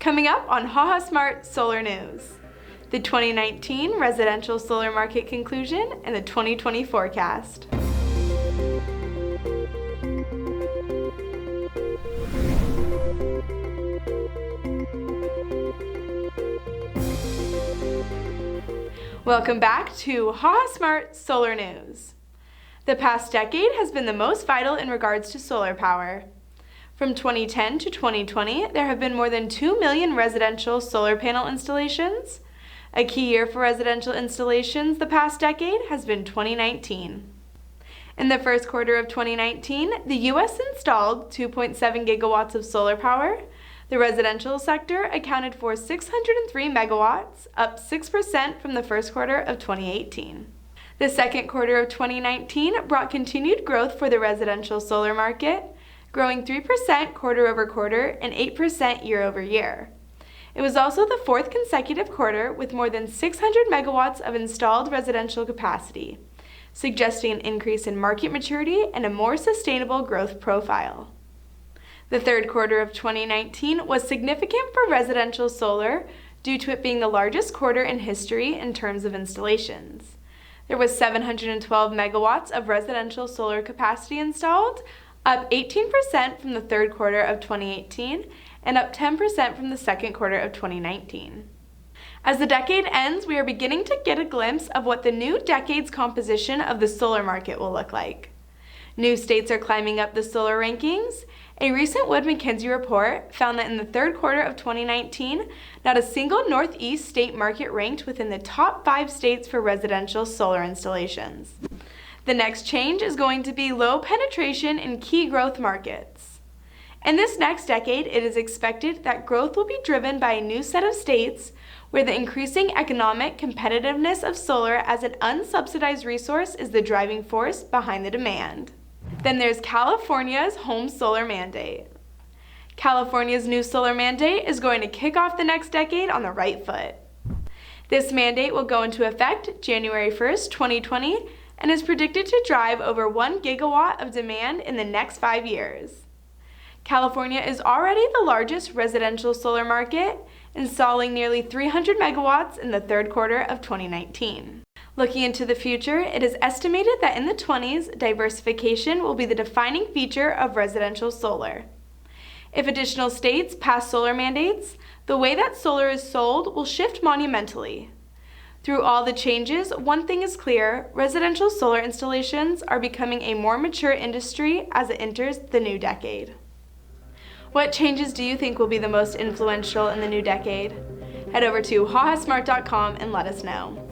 Coming up on HahaSmart Solar News, the 2019 residential solar market conclusion and the 2020 forecast. Welcome back to HahaSmart Solar News. The past decade has been the most vital in regards to solar power. From 2010 to 2020, there have been more than 2 million residential solar panel installations. A key year for residential installations the past decade has been 2019. In the first quarter of 2019, the U.S. installed 2.7 gigawatts of solar power. The residential sector accounted for 603 megawatts, up 6% from the first quarter of 2018. The second quarter of 2019 brought continued growth for the residential solar market, growing 3% quarter over quarter and 8% year over year. It was also the fourth consecutive quarter with more than 600 megawatts of installed residential capacity, suggesting an increase in market maturity and a more sustainable growth profile. The third quarter of 2019 was significant for residential solar due to it being the largest quarter in history in terms of installations. There was 712 megawatts of residential solar capacity installed, up 18% from the third quarter of 2018 and up 10% from the second quarter of 2019. As the decade ends, we are beginning to get a glimpse of what the new decade's composition of the solar market will look like. New states are climbing up the solar rankings. A recent Wood Mackenzie report found that in the third quarter of 2019, not a single Northeast state market ranked within the top 5 states for residential solar installations. The next change is going to be low penetration in key growth markets. In this next decade, it is expected that growth will be driven by a new set of states where the increasing economic competitiveness of solar as an unsubsidized resource is the driving force behind the demand. Then there's California's home solar mandate. California's new solar mandate is going to kick off the next decade on the right foot. This mandate will go into effect January 1st, 2020, and is predicted to drive over 1 gigawatt of demand in the next 5 years. California is already the largest residential solar market, installing nearly 300 megawatts in the third quarter of 2019. Looking into the future, it is estimated that in the 20s, diversification will be the defining feature of residential solar. If additional states pass solar mandates, the way that solar is sold will shift monumentally. Through all the changes, one thing is clear: residential solar installations are becoming a more mature industry as it enters the new decade. What changes do you think will be the most influential in the new decade? Head over to hahasmart.com and let us know.